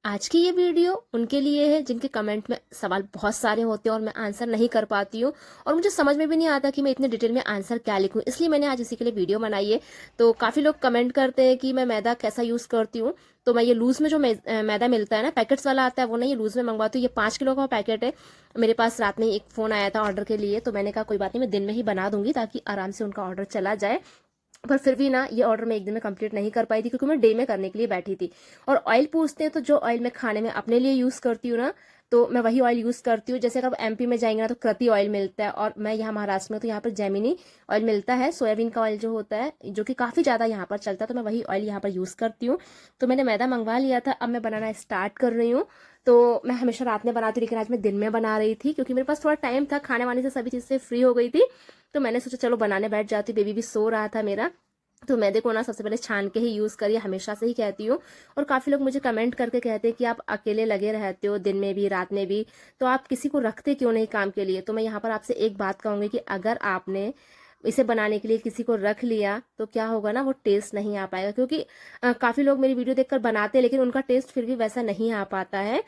आज की ये वीडियो उनके लिए है जिनके कमेंट में सवाल बहुत सारे होते हैं और मैं आंसर नहीं कर पाती हूँ और मुझे समझ में भी नहीं आता कि मैं इतने डिटेल में आंसर क्या लिखूँ, इसलिए मैंने आज इसी के लिए वीडियो बनाई है। तो काफ़ी लोग कमेंट करते हैं कि मैं मैदा कैसा यूज़ करती हूँ। तो मैं ये लूज़ में जो मैदा मिलता है ना, पैकेट्स वाला आता है, वो नहीं, ये लूज़ में मंगवाती हूँ। ये 5 किलो का पैकेट है। मेरे पास रात में एक फ़ोन आया था ऑर्डर के लिए, तो मैंने कहा कोई बात नहीं, मैं दिन में ही बना दूंगी ताकि आराम से उनका ऑर्डर चला जाए। पर फिर भी ना, ये ऑर्डर मैं एक दिन में कंप्लीट नहीं कर पाई थी क्योंकि मैं डे में करने के लिए बैठी थी। और ऑयल पूछते हैं तो जो ऑयल मैं खाने में अपने लिए यूज़ करती हूँ ना, तो मैं वही ऑयल यूज़ करती हूँ। जैसे अगर एमपी में जाएंगे ना तो कृति ऑयल मिलता है, और मैं यहाँ महाराष्ट्र में तो यहाँ पर जेमिनी ऑयल मिलता है, सोयाबीन का ऑयल जो होता है, जो कि काफ़ी ज़्यादा यहाँ पर चलता है, तो मैं वही ऑयल यहाँ पर यूज़ करती हूँ। तो मैंने मैदा मंगवा लिया था, अब मैं बनाना स्टार्ट कर रही हूँ। तो मैं हमेशा रात में बनाती हूँ, लेकिन आज मैं दिन में बना रही थी क्योंकि मेरे पास थोड़ा टाइम था, खाने वाने से सभी चीज़ से फ्री हो गई थी। तो मैंने सोचा चलो बनाने बैठ जाती हूँ, बेबी भी सो रहा था मेरा। तो मैदे को ना सबसे पहले छान के ही यूज़ करिए, हमेशा से ही कहती हूँ। और काफ़ी लोग मुझे कमेंट करके कहते हैं कि आप अकेले लगे रहते हो दिन में भी रात में भी, तो आप किसी को रखते क्यों नहीं काम के लिए। तो मैं यहाँ पर आपसे एक बात कहूँगी कि अगर आपने इसे बनाने के लिए किसी को रख लिया तो क्या होगा ना, वो टेस्ट नहीं आ पाएगा। क्योंकि काफ़ी लोग मेरी वीडियो देखकर बनाते हैं लेकिन उनका टेस्ट फिर भी वैसा नहीं आ पाता है।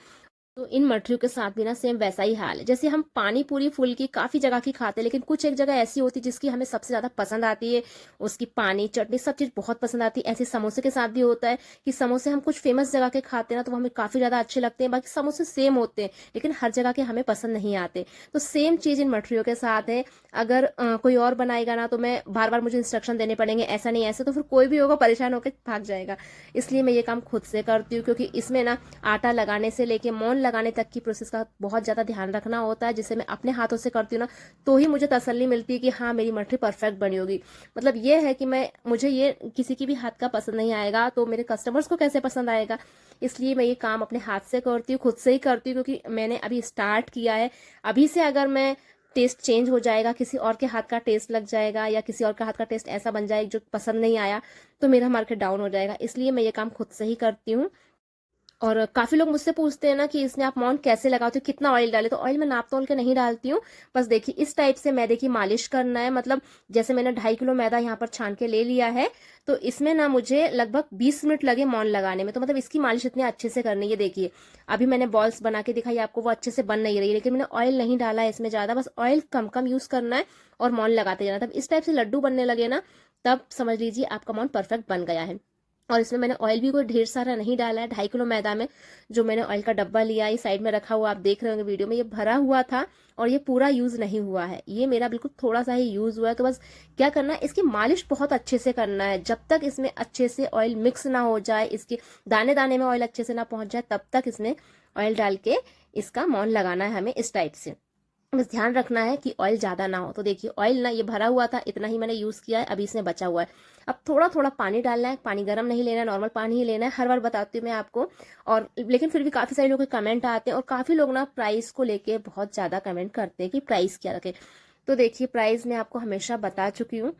तो इन मठरियों के साथ भी ना सेम वैसा ही हाल है। जैसे हम पानी पूरी फुल की काफी जगह की खाते हैं, लेकिन कुछ एक जगह ऐसी होती है जिसकी हमें सबसे ज्यादा पसंद आती है, उसकी पानी चटनी सब चीज बहुत पसंद आती है। ऐसे समोसे के साथ भी होता है कि समोसे हम कुछ फेमस जगह के खाते हैं ना तो वो हमें काफी ज्यादा अच्छे लगते हैं, बाकी समोसे सेम होते हैं लेकिन हर जगह के हमें पसंद नहीं आते। तो सेम चीज इन मठरियों के साथ है। अगर कोई और बनाएगा ना तो मैं बार बार मुझे इंस्ट्रक्शन देने पड़ेंगे, ऐसा नहीं ऐसे, तो फिर कोई भी होगा परेशान होकर भाग जाएगा। इसलिए मैं ये काम खुद से करती हूँ, क्योंकि इसमें ना आटा लगाने से लेके मोन लगाने तक की प्रोसेस का बहुत ज़्यादा ध्यान रखना होता है, जिसे मैं अपने हाथों से करती हूँ ना, तो ही मुझे तसल्ली मिलती है कि हाँ मेरी मठरी परफेक्ट बनी होगी। मतलब ये है कि मुझे ये किसी की भी हाथ का पसंद नहीं आएगा तो मेरे कस्टमर्स को कैसे पसंद आएगा। इसलिए मैं ये काम अपने हाथ से करती हूँ, खुद से ही करती हूँ, क्योंकि मैंने अभी स्टार्ट किया है। अभी से अगर मैं टेस्ट चेंज हो जाएगा, किसी और के हाथ का टेस्ट लग जाएगा या किसी और का हाथ का टेस्ट ऐसा बन जाएगा जो पसंद नहीं आया, तो मेरा मार्केट डाउन हो जाएगा। इसलिए मैं ये काम खुद से ही करती हूँ। और काफी लोग मुझसे पूछते हैं ना कि इसमें आप माउंट कैसे लगाते हो, कितना ऑयल डाले, तो ऑयल मैं नाप तोल के नहीं डालती हूँ। बस देखिए इस टाइप से मैदे की मालिश करना है। मतलब जैसे मैंने 2.5 किलो मैदा यहाँ पर छान के ले लिया है, तो इसमें ना मुझे लगभग 20 मिनट लगे मौन लगाने में। तो मतलब इसकी मालिश इतने अच्छे से करनी है। देखिए अभी मैंने बॉल्स बना के दिखाई आपको, वो अच्छे से बन नहीं रही, लेकिन मैंने ऑयल नहीं डाला है इसमें ज्यादा, बस ऑयल कम कम यूज करना है और मौन लगाते जाना। तब इस टाइप से लड्डू बनने लगे ना, तब समझ लीजिए आपका मौन परफेक्ट बन गया है। और इसमें मैंने ऑयल भी कोई ढेर सारा नहीं डाला है। 2.5 किलो मैदा में जो मैंने ऑयल का डब्बा लिया, ये साइड में रखा हुआ आप देख रहे होंगे वीडियो में, ये भरा हुआ था और ये पूरा यूज नहीं हुआ है, ये मेरा बिल्कुल थोड़ा सा ही यूज हुआ है। तो बस क्या करना है, इसकी मालिश बहुत अच्छे से करना है। जब तक इसमें अच्छे से ऑयल मिक्स ना हो जाए, इसके दाने दाने में ऑयल अच्छे से ना पहुंच जाए, तब तक इसमें ऑयल डाल के इसका मौन लगाना है हमें इस टाइप से। बस ध्यान रखना है कि ऑयल ज़्यादा ना हो। तो देखिए ऑयल ना ये भरा हुआ था, इतना ही मैंने यूज़ किया है, अभी इसमें बचा हुआ है। अब थोड़ा थोड़ा पानी डालना है, पानी गर्म नहीं लेना है, नॉर्मल पानी ही लेना है, हर बार बताती हूँ मैं आपको। और लेकिन फिर भी काफ़ी सारे लोग के कमेंट आते हैं और काफ़ी लोग ना प्राइस को लेके बहुत ज़्यादा कमेंट करते हैं कि प्राइस क्या रखें। तो देखिए प्राइस मैं आपको हमेशा बता चुकी हूँ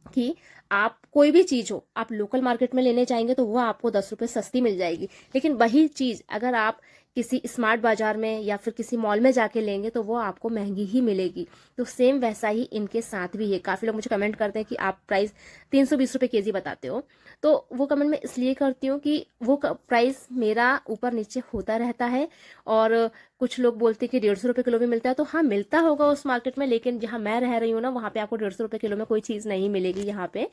कि आप कोई भी चीज हो, आप लोकल मार्केट में लेने जाएंगे तो वो आपको 10 रुपए सस्ती मिल जाएगी, लेकिन वही चीज अगर आप किसी स्मार्ट बाजार में या फिर किसी मॉल में जाके लेंगे तो वो आपको महंगी ही मिलेगी। तो सेम वैसा ही इनके साथ भी है। काफी लोग मुझे कमेंट करते हैं कि आप प्राइस 320 रुपए केजी बताते हो, तो वो कमेंट मैं इसलिए करती हूँ कि वो प्राइस मेरा ऊपर नीचे होता रहता है। और कुछ लोग बोलते हैं कि 150 रुपए किलो भी मिलता है, तो हाँ मिलता होगा उस मार्केट में, लेकिन जहाँ मैं रह रही हूँ ना वहाँ पे आपको 150 रुपए किलो में कोई चीज़ नहीं मिलेगी यहाँ पे।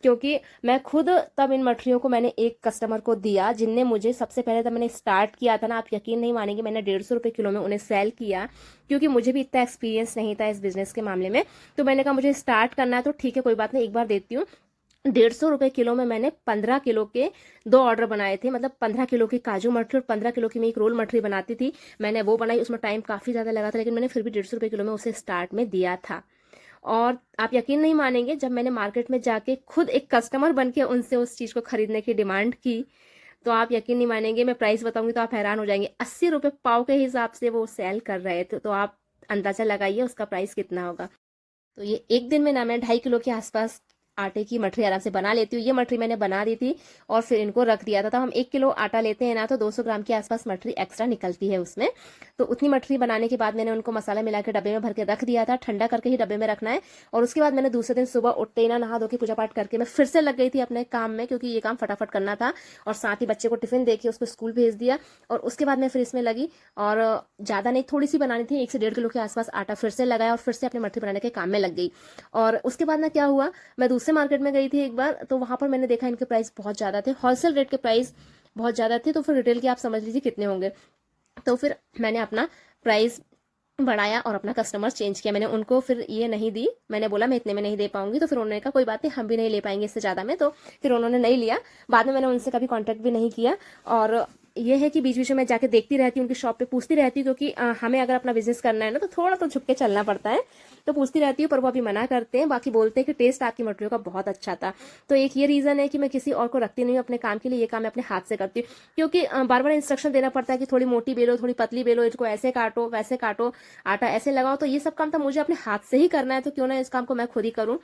क्योंकि मैं खुद तब इन मठरियों को मैंने एक कस्टमर को दिया जिनने मुझे सबसे पहले, तब मैंने स्टार्ट किया था ना, आप यकीन नहीं मानेंगे, मैंने 150 रुपए किलो में उन्हें सेल किया, क्योंकि मुझे भी इतना एक्सपीरियंस नहीं था इस बिजनेस के मामले में। तो मैंने कहा मुझे स्टार्ट करना है तो ठीक है कोई बात नहीं, एक बार देती हूँ। 150 रुपए किलो में मैंने 15 किलो के 2 ऑर्डर बनाए थे। मतलब 15 किलो की काजू मठरी और 15 किलो की मैं एक रोल मठरी बनाती थी, मैंने वो बनाई। उसमें टाइम काफी ज्यादा लगा था, लेकिन मैंने फिर भी 150 रुपए किलो में उसे स्टार्ट में दिया था। और आप यकीन नहीं मानेंगे, जब मैंने मार्केट में जाके खुद एक कस्टमर बन के उनसे उस चीज को खरीदने की डिमांड की, तो आप यकीन नहीं मानेंगे, मैं प्राइस बताऊंगी तो आप हैरान हो जाएंगे। 80 रुपए पाव के हिसाब से वो सेल कर रहे थे, तो आप अंदाजा लगाइए उसका प्राइस कितना होगा। तो ये एक दिन में ना मैं 2.5 किलो के आसपास आटे की मठरी आराम से बना लेती हूँ। ये मठरी मैंने बना दी थी और फिर इनको रख दिया था। तब हम 1 किलो आटा लेते हैं ना, तो 200 ग्राम के आसपास मठरी एक्स्ट्रा निकलती है उसमें। तो उतनी मठरी बनाने के बाद मैंने उनको मसाला मिला के डब्बे में भर के रख दिया था। ठंडा करके ही डब्बे में रखना है। और उसके बाद मैंने दूसरे दिन सुबह उठते ही ना नहा धो के पूजा पाठ करके मैं फिर से लग गई थी अपने काम में, क्योंकि ये काम फटाफट करना था। और साथ ही बच्चे को टिफिन दे के उसको स्कूल भेज दिया। और उसके बाद मैं फिर इसमें लगी, और ज़्यादा नहीं, थोड़ी सी बनानी थी, 1 से 1.5 किलो के आसपास आटा फिर से लगाया और फिर से अपने मठरी बनाने के काम में लग गई। और उसके बाद ना क्या हुआ, मैं दूसरे मार्केट में गई थी एक बार, तो वहां पर मैंने देखा इनके प्राइस बहुत ज़्यादा थे, होलसेल रेट के प्राइस बहुत ज़्यादा थे। तो फिर रिटेल के आप समझ लीजिए कितने होंगे। तो फिर मैंने अपना प्राइस बढ़ाया और अपना कस्टमर चेंज किया। मैंने उनको फिर ये नहीं दी, मैंने बोला मैं इतने में नहीं दे पाऊंगी। तो फिर उन्होंने कहा कोई बात नहीं, हम भी नहीं ले पाएंगे इससे ज़्यादा में। तो फिर उन्होंने नहीं लिया। बाद में मैंने उनसे कभी कांटेक्ट भी नहीं किया। और ये है कि बीच बीच में मैं जाके देखती रहती हूँ, उनकी शॉप पे पूछती रहती हूँ, क्योंकि हमें अगर अपना बिजनेस करना है ना, तो थोड़ा तो झुक के चलना पड़ता है। तो पूछती रहती हूँ, पर वो अभी मना करते हैं। बाकी बोलते हैं कि टेस्ट आपकी मटरियों का बहुत अच्छा था। तो एक ये रीज़न है कि मैं किसी और को रखती नहीं हूँ अपने काम के लिए। ये काम मैं अपने हाथ से करती हूँ, क्योंकि बार बार इंस्ट्रक्शन देना पड़ता है कि थोड़ी मोटी बेलो, थोड़ी पतली बेलो, इसको ऐसे काटो, वैसे काटो, आटा ऐसे लगाओ। तो ये सब काम तो मुझे अपने हाथ से ही करना है, तो क्यों ना इस काम को मैं खुद ही करूँ।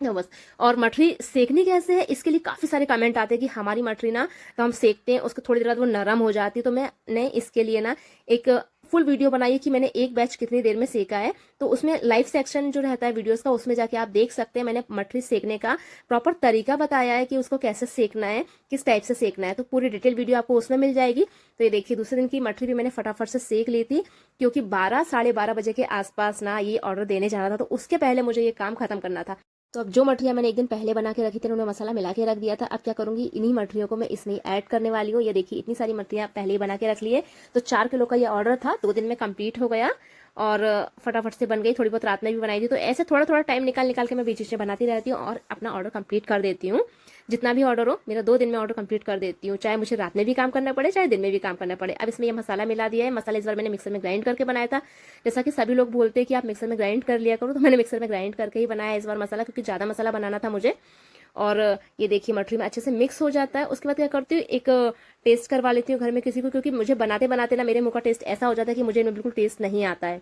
तो बस। और मठरी सेकनी कैसे है, इसके लिए काफ़ी सारे कमेंट आते हैं कि हमारी मठरी ना, तो हम सेकते हैं उसको, थोड़ी देर बाद वो नरम हो जाती है। तो मैंने इसके लिए ना एक फुल वीडियो बनाई है कि मैंने एक बैच कितनी देर में सेका है। तो उसमें लाइव सेक्शन जो रहता है वीडियोस का, उसमें जाके आप देख सकते हैं। मैंने मठरी सेकने का प्रॉपर तरीका बताया है कि उसको कैसे सेकना है, किस टाइप से सेकना है। तो पूरी डिटेल वीडियो आपको उसमें मिल जाएगी। तो ये देखिए, दूसरे दिन की मठरी भी मैंने फटाफट से सेक ली थी, क्योंकि 12 साढ़े 12 बजे के आसपास ना ये ऑर्डर देने जाना था। तो उसके पहले मुझे ये काम खत्म करना था। तो अब जो मठरियाँ मैंने एक दिन पहले बना के रखी थी, उन्होंने मसाला मिला के रख दिया था। अब क्या करूँगी, इन्हीं मठरियों को मैं इसमें ऐड करने वाली हूँ। ये देखिए, इतनी सारी मठरियाँ पहले ही बना के रख लिए। तो 4 किलो का ये ऑर्डर था, 2 दिन में कंप्लीट हो गया और फटाफट से बन गई। थोड़ी बहुत रात में भी बनाई थी। तो ऐसे थोड़ा थोड़ा टाइम निकाल निकाल के मैं बीच बीच में बनाती रहती हूँ और अपना ऑर्डर कंप्लीट कर देती हूँ। जितना भी ऑर्डर हो, मेरा 2 दिन में ऑर्डर कंप्लीट कर देती हूँ, चाहे मुझे रात में भी काम करना पड़े, चाहे दिन में भी काम करना पड़े। अब इसमें ये मसाला मिला दिया है। मसाला इस बार मैंने मिक्सर में ग्राइंड करके बनाया था। जैसा कि सभी लोग बोलते हैं कि आप मिक्सर में ग्राइंड कर लिया करो, तो मैंने मिक्सर में ग्राइंड करके ही बनाया इस बार मसाला, क्योंकि ज़्यादा मसाला बनाना था मुझे। और ये देखिए, मटरी में अच्छे से मिक्स हो जाता है। उसके बाद क्या करती हूँ, एक टेस्ट करवा लेती हूँ घर में किसी को, क्योंकि मुझे बनाते बनाते ना मेरे मुंह का टेस्ट ऐसा हो जाता है कि मुझे इनमें बिल्कुल टेस्ट नहीं आता है।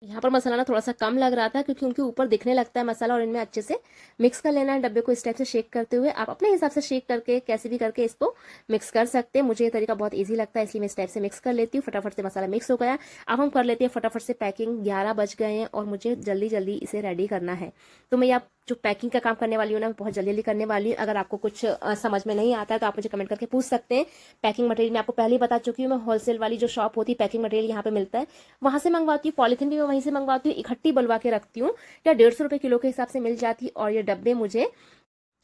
यहाँ पर मसाला ना थोड़ा सा कम लग रहा था, क्योंकि उनके ऊपर दिखने लगता है मसाला। और इनमें अच्छे से मिक्स कर लेना है डब्बे को, इस टाइप से शेक करते हुए। आप अपने हिसाब से शेक करके कैसे भी करके इसको मिक्स कर सकते हैं। मुझे ये तरीका बहुत इजी लगता है, इसलिए मैं इस टाइप से मिक्स कर लेती हूँ। फटाफट से मसाला मिक्स हो गया। अब हम कर लेते हैं फटाफट से पैकिंग। 11 बज गए हैं और मुझे जल्दी जल्दी इसे रेडी करना है। तो मैं आप जो पैकिंग का काम करने वाली हूँ ना, मैं बहुत जल्दी जल्दी करने वाली हूँ। अगर आपको कुछ समझ में नहीं आता है तो आप मुझे कमेंट करके पूछ सकते हैं। पैकिंग मटेरियल मैं आपको पहले ही बता चुकी हूँ। मैं होलसेल वाली जो शॉप होती है, पैकिंग मटेरियल यहाँ पे मिलता है, वहाँ से मंगवाती हूँ। पॉलीथीन भी मैं वहीं से मंगवाती हूँ, इकट्ठी बनवा के रखती हूँ, या 150 रुपये किलो के हिसाब से मिल जाती है। और ये डब्बे मुझे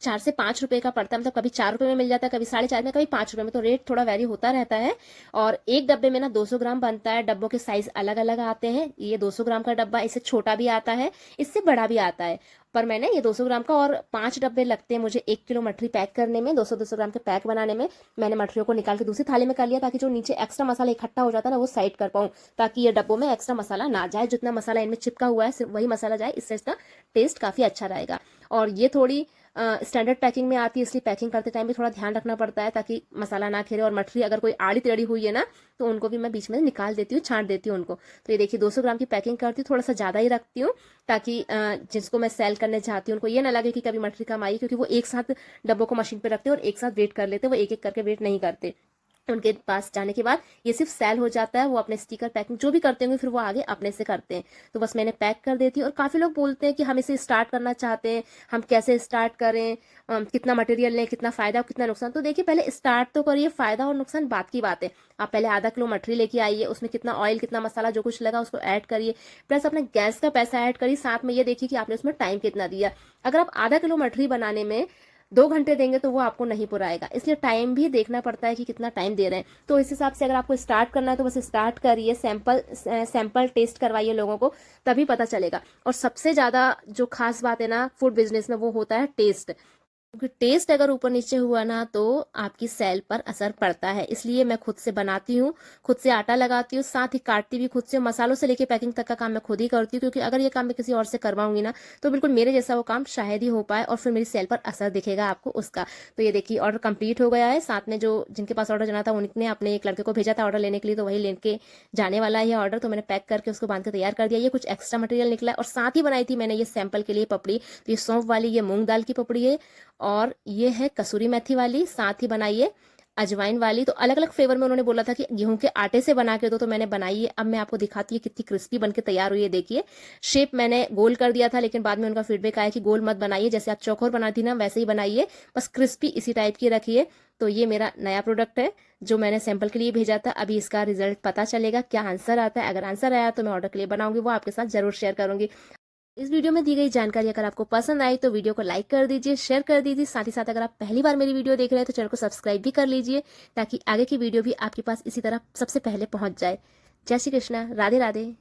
4 से 5 रुपए का पड़ता है, मतलब कभी 4 रुपए में मिल जाता है, कभी 4.5 में, कभी 5 रुपए में। तो रेट थोड़ा वेरी होता रहता है। और एक डब्बे में ना 200 ग्राम बनता है। डब्बों के साइज अलग अलग आते हैं। ये 200 ग्राम का डब्बा, इससे छोटा भी आता है, इससे बड़ा भी आता है। पर मैंने ये 200 ग्राम का, और 5 डब्बे लगते हैं मुझे 1 किलो मठरी पैक करने में। 200-200 ग्राम के पैक बनाने में मैंने मठरियों को निकाल के दूसरी थाली में कर लिया, ताकि जो नीचे एक्स्ट्रा मसाला इकट्ठा हो जाता है ना, वो साइड कर पाऊँ, ताकि ये डब्बों में एक्स्ट्रा मसाला ना जाए। जितना मसाला इनमें चिपका हुआ है सिर्फ वही मसाला जाए, इससे इसका टेस्ट काफ़ी अच्छा रहेगा। और ये थोड़ी स्टैंडर्ड पैकिंग में आती है, इसलिए पैकिंग करते टाइम भी थोड़ा ध्यान रखना पड़ता है, ताकि मसाला ना खेले। और मठरी अगर कोई आड़ी टेढ़ी हुई है ना, तो उनको भी मैं बीच में निकाल देती हूँ, छांट देती हूँ उनको। तो ये देखिए, 200 ग्राम की पैकिंग करती हूँ, थोड़ा सा ज़्यादा ही रखती हूँ, ताकि जिसको मैं सेल करने चाहती हूँ उनको ये ना लगे कि कभी मठरी कम आई, क्योंकि वो एक साथ डब्बों को मशीन पर रखते हैं और एक साथ वेट कर लेते हैं। वो एक एक करके वेट नहीं करते। उनके पास जाने के बाद ये सिर्फ सेल हो जाता है। वो अपने स्टिकर पैकिंग जो भी करते होंगे, फिर वो आगे अपने से करते हैं। तो बस मैंने पैक कर देती हूँ। और काफ़ी लोग बोलते हैं कि हम इसे स्टार्ट करना चाहते हैं, हम कैसे स्टार्ट करें, कितना मटेरियल लें, कितना फ़ायदा और कितना नुकसान। तो देखिए, पहले स्टार्ट तो करिए, फ़ायदा और नुकसान बात की बात है। आप पहले आधा किलो मठरी लेके आइए, उसमें कितना ऑयल, कितना मसाला, जो कुछ लगा उसको ऐड करिए, प्लस अपने गैस का पैसा ऐड करिए। साथ में ये देखिए कि आपने उसमें टाइम कितना दिया। अगर आप आधा किलो मठरी बनाने में 2 घंटे देंगे तो वो आपको नहीं पुराएगा, इसलिए टाइम भी देखना पड़ता है कि कितना टाइम दे रहे हैं। तो इस हिसाब से अगर आपको स्टार्ट करना है तो बस स्टार्ट करिए, सैंपल टेस्ट करवाइए लोगों को, तभी पता चलेगा। और सबसे ज़्यादा जो खास बात है ना फूड बिजनेस में, वो होता है टेस्ट। क्योंकि टेस्ट अगर ऊपर नीचे हुआ ना तो आपकी सेल पर असर पड़ता है। इसलिए मैं खुद से बनाती हूँ, खुद से आटा लगाती हूँ, साथ ही काटती भी खुद से, मसालों से लेके पैकिंग तक का काम मैं खुद ही करती हूँ, क्योंकि अगर ये काम मैं किसी और से करवाऊंगी ना तो बिल्कुल मेरे जैसा वो काम शायद ही हो पाए और फिर मेरी सेल पर असर दिखेगा आपको उसका। तो ये देखिए ऑर्डर कंप्लीट हो गया है। साथ में जो जिनके पास ऑर्डर जाना था उनने अपने एक लड़के को भेजा था ऑर्डर लेने के लिए, तो वही लेके जाने वाला है ऑर्डर। तो मैंने पैक करके उसको बांध के तैयार कर दिया। ये कुछ एक्स्ट्रा मटेरियल निकला और साथ ही बनाई थी मैंने ये सैंपल के लिए पपड़ी। तो ये सौंफ वाली, ये मूंग दाल की पपड़ी है और ये है कसूरी मेथी वाली, साथ ही बनाइए अजवाइन वाली। तो अलग अलग फ्लेवर में उन्होंने बोला था कि गेहूं के आटे से बना के दो, तो मैंने बनाई है। अब मैं आपको दिखाती हूँ कितनी क्रिस्पी बन के तैयार हुई है। देखिए शेप मैंने गोल कर दिया था, लेकिन बाद में उनका फीडबैक आया कि गोल मत बनाइए, जैसे आप चौकोर बनाती ना वैसे ही बनाइए, बस क्रिस्पी इसी टाइप की रखिए। तो ये मेरा नया प्रोडक्ट है जो मैंने सैंपल के लिए भेजा था। अभी इसका रिजल्ट पता चलेगा, क्या आंसर आता है। अगर आंसर आया तो मैं ऑर्डर के लिए बनाऊंगी, वो आपके साथ जरूर शेयर करूंगी। इस वीडियो में दी गई जानकारी अगर आपको पसंद आई तो वीडियो को लाइक कर दीजिए, शेयर कर दीजिए। साथ ही साथ अगर आप पहली बार मेरी वीडियो देख रहे हैं तो चैनल को सब्सक्राइब भी कर लीजिए, ताकि आगे की वीडियो भी आपके पास इसी तरह सबसे पहले पहुंच जाए। जय श्री कृष्णा, राधे राधे।